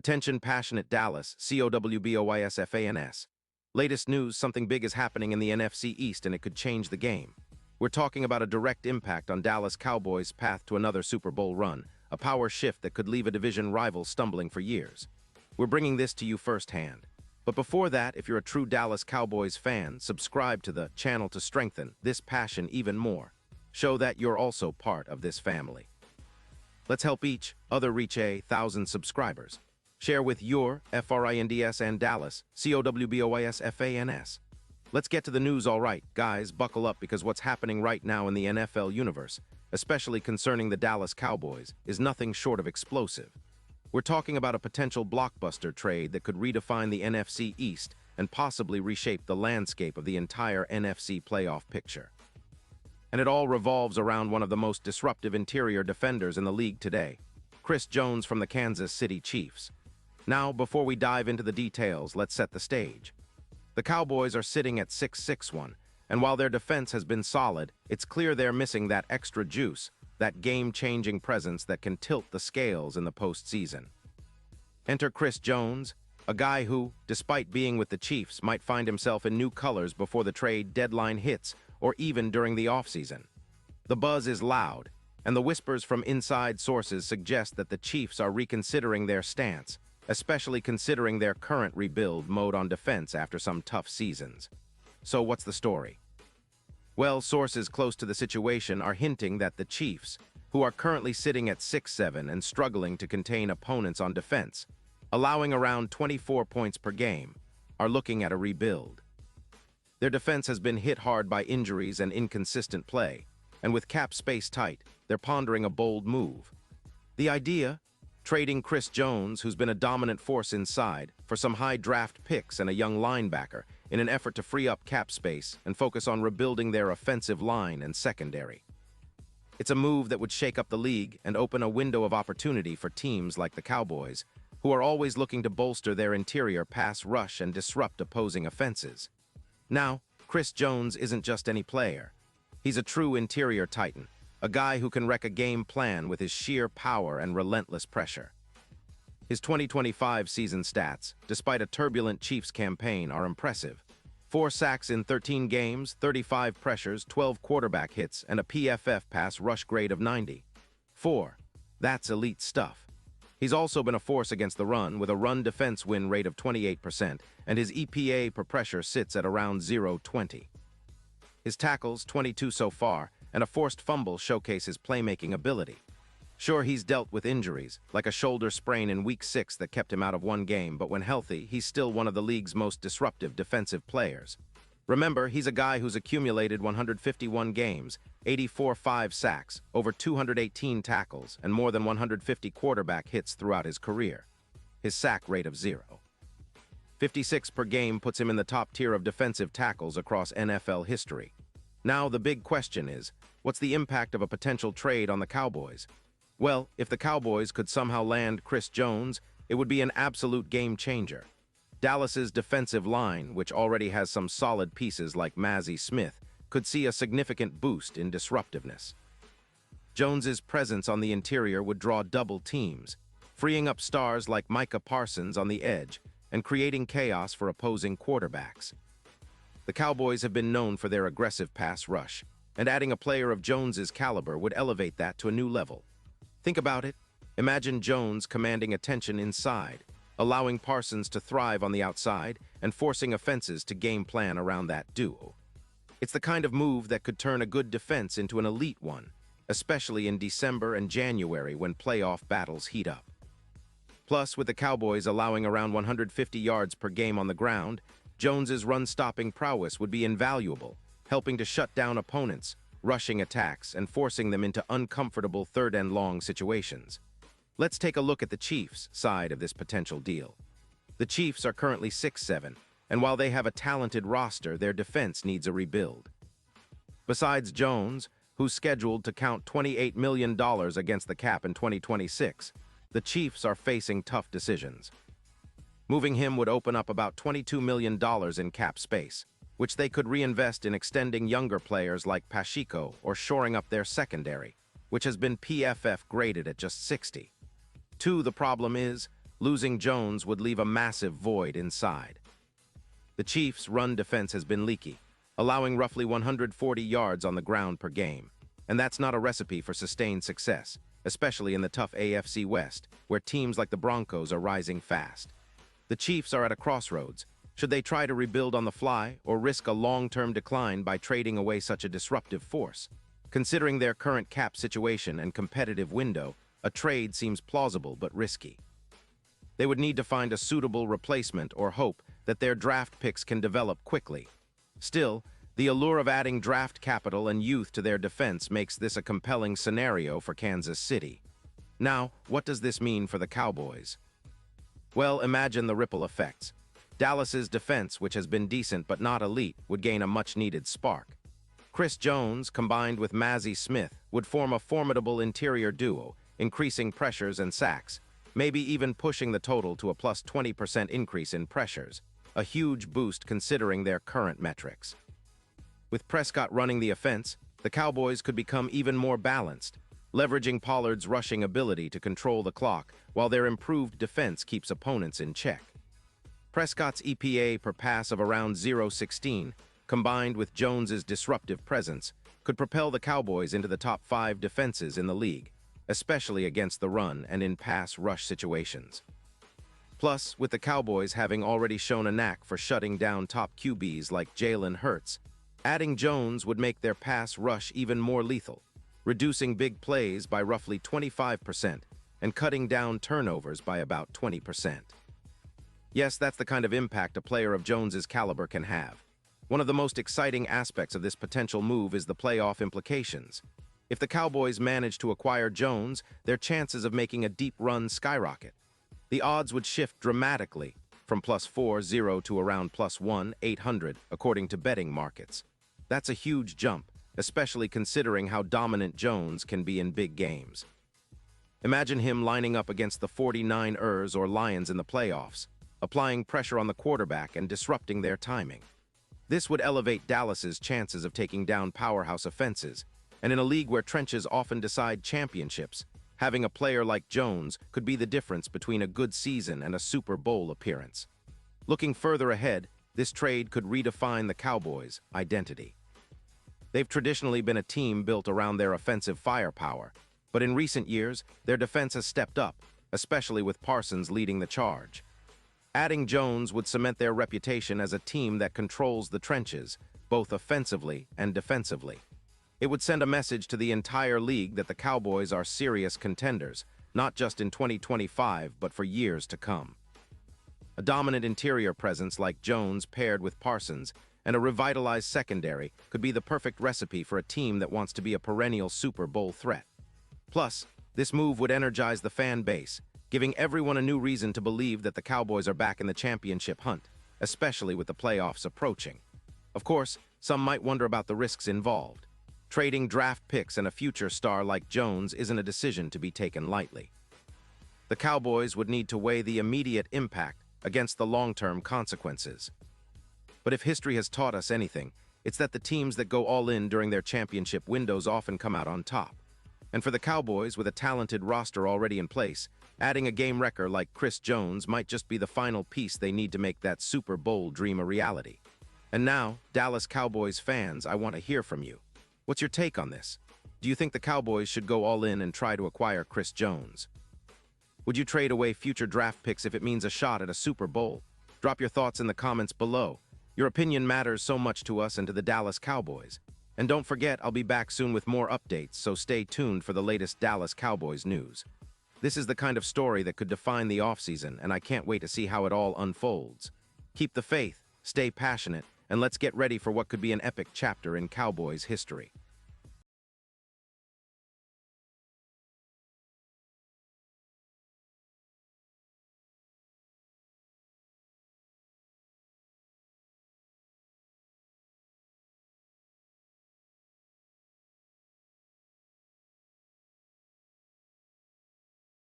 Attention passionate Dallas, Cowboys. Latest news, something big is happening in the NFC East and it could change the game. We're talking about a direct impact on Dallas Cowboys' path to another Super Bowl run, a power shift that could leave a division rival stumbling for years. We're bringing this to you firsthand. But before that, if you're a true Dallas Cowboys fan, subscribe to the channel to strengthen this passion even more. Show that you're also part of this family. Let's help each other reach 1,000 subscribers. Share with your FRINDS and Dallas, COWBOYSFANS. Let's get to the news. All right, guys, buckle up because what's happening right now in the NFL universe, especially concerning the Dallas Cowboys, is nothing short of explosive. We're talking about a potential blockbuster trade that could redefine the NFC East and possibly reshape the landscape of the entire NFC playoff picture. And it all revolves around one of the most disruptive interior defenders in the league today, Chris Jones from the Kansas City Chiefs. Now, before we dive into the details, let's set the stage. The Cowboys are sitting at 6-6-1, and while their defense has been solid, it's clear they're missing that extra juice, that game-changing presence that can tilt the scales in the postseason. Enter Chris Jones, a guy who, despite being with the Chiefs, might find himself in new colors before the trade deadline hits or even during the offseason. The buzz is loud, and the whispers from inside sources suggest that the Chiefs are reconsidering their stance, especially considering their current rebuild mode on defense after some tough seasons. So what's the story? Well, sources close to the situation are hinting that the Chiefs, who are currently sitting at 6-7 and struggling to contain opponents on defense, allowing around 24 points per game, are looking at a rebuild. Their defense has been hit hard by injuries and inconsistent play, and with cap space tight, they're pondering a bold move. The idea? Trading Chris Jones, who's been a dominant force inside, for some high draft picks and a young linebacker in an effort to free up cap space and focus on rebuilding their offensive line and secondary. It's a move that would shake up the league and open a window of opportunity for teams like the Cowboys, who are always looking to bolster their interior pass rush and disrupt opposing offenses. Now, Chris Jones isn't just any player. He's a true interior titan, a guy who can wreck a game plan with his sheer power and relentless pressure. His 2025 season stats, despite a turbulent Chiefs campaign, are impressive. 4 sacks in 13 games, 35 pressures, 12 quarterback hits, and a PFF pass rush grade of 90. That's elite stuff. He's also been a force against the run, with a run defense win rate of 28%, and his EPA per pressure sits at around 0.20. His tackles, 22 so far, and a forced fumble showcase his playmaking ability. Sure, he's dealt with injuries, like a shoulder sprain in Week 6 that kept him out of one game, but when healthy, he's still one of the league's most disruptive defensive players. Remember, he's a guy who's accumulated 151 games, 84 sacks, over 218 tackles, and more than 150 quarterback hits throughout his career. His sack rate of 0. 56 per game puts him in the top tier of defensive tackles across NFL history. Now, the big question is, what's the impact of a potential trade on the Cowboys? Well, if the Cowboys could somehow land Chris Jones, it would be an absolute game changer. Dallas's defensive line, which already has some solid pieces like Mazi Smith, could see a significant boost in disruptiveness. Jones's presence on the interior would draw double teams, freeing up stars like Micah Parsons on the edge and creating chaos for opposing quarterbacks. The Cowboys have been known for their aggressive pass rush, and adding a player of Jones's caliber would elevate that to a new level. Think about it. Imagine Jones commanding attention inside, allowing Parsons to thrive on the outside, and forcing offenses to game plan around that duo. It's the kind of move that could turn a good defense into an elite one, especially in December and January when playoff battles heat up. Plus, with the Cowboys allowing around 150 yards per game on the ground, Jones's run-stopping prowess would be invaluable, helping to shut down opponents, rushing attacks, and forcing them into uncomfortable third-and-long situations. Let's take a look at the Chiefs' side of this potential deal. The Chiefs are currently 6-7, and while they have a talented roster, their defense needs a rebuild. Besides Jones, who's scheduled to count $28 million against the cap in 2026, the Chiefs are facing tough decisions. Moving him would open up about $22 million in cap space, which they could reinvest in extending younger players like Pacheco or shoring up their secondary, which has been PFF graded at just 60. The problem is, losing Jones would leave a massive void inside. The Chiefs' run defense has been leaky, allowing roughly 140 yards on the ground per game, and that's not a recipe for sustained success, especially in the tough AFC West, where teams like the Broncos are rising fast. The Chiefs are at a crossroads. Should they try to rebuild on the fly or risk a long-term decline by trading away such a disruptive force? Considering their current cap situation and competitive window, a trade seems plausible but risky. They would need to find a suitable replacement or hope that their draft picks can develop quickly. Still, the allure of adding draft capital and youth to their defense makes this a compelling scenario for Kansas City. Now, what does this mean for the Cowboys? Well, imagine the ripple effects. Dallas's defense, which has been decent but not elite, would gain a much-needed spark. Chris Jones, combined with Mazi Smith, would form a formidable interior duo, increasing pressures and sacks, maybe even pushing the total to a plus 20% increase in pressures, a huge boost considering their current metrics. With Prescott running the offense, the Cowboys could become even more balanced, leveraging Pollard's rushing ability to control the clock while their improved defense keeps opponents in check. Prescott's EPA per pass of around 0.16, combined with Jones's disruptive presence, could propel the Cowboys into the top 5 defenses in the league, especially against the run and in pass rush situations. Plus, with the Cowboys having already shown a knack for shutting down top QBs like Jalen Hurts, adding Jones would make their pass rush even more lethal, reducing big plays by roughly 25% and cutting down turnovers by about 20%. Yes, that's the kind of impact a player of Jones's caliber can have. One of the most exciting aspects of this potential move is the playoff implications. If the Cowboys manage to acquire Jones, their chances of making a deep run skyrocket. The odds would shift dramatically, from plus 400 to around plus 1,800, according to betting markets. That's a huge jump, especially considering how dominant Jones can be in big games. Imagine him lining up against the 49ers or Lions in the playoffs, applying pressure on the quarterback and disrupting their timing. This would elevate Dallas's chances of taking down powerhouse offenses, and in a league where trenches often decide championships, having a player like Jones could be the difference between a good season and a Super Bowl appearance. Looking further ahead, this trade could redefine the Cowboys' identity. They've traditionally been a team built around their offensive firepower, but in recent years, their defense has stepped up, especially with Parsons leading the charge. Adding Jones would cement their reputation as a team that controls the trenches, both offensively and defensively. It would send a message to the entire league that the Cowboys are serious contenders, not just in 2025, but for years to come. A dominant interior presence like Jones paired with Parsons and a revitalized secondary could be the perfect recipe for a team that wants to be a perennial Super Bowl threat. Plus, this move would energize the fan base, giving everyone a new reason to believe that the Cowboys are back in the championship hunt, especially with the playoffs approaching. Of course, some might wonder about the risks involved. Trading draft picks and a future star like Jones isn't a decision to be taken lightly. The Cowboys would need to weigh the immediate impact against the long-term consequences. But if history has taught us anything, it's that the teams that go all in during their championship windows often come out on top. And for the Cowboys, with a talented roster already in place, adding a game wrecker like Chris Jones might just be the final piece they need to make that Super Bowl dream a reality. And now, Dallas Cowboys fans, I want to hear from you. What's your take on this? Do you think the Cowboys should go all in and try to acquire Chris Jones? Would you trade away future draft picks if it means a shot at a Super Bowl? Drop your thoughts in the comments below. Your opinion matters so much to us and to the Dallas Cowboys. And don't forget, I'll be back soon with more updates, so stay tuned for the latest Dallas Cowboys news. This is the kind of story that could define the offseason, and I can't wait to see how it all unfolds. Keep the faith, stay passionate, and let's get ready for what could be an epic chapter in Cowboys history.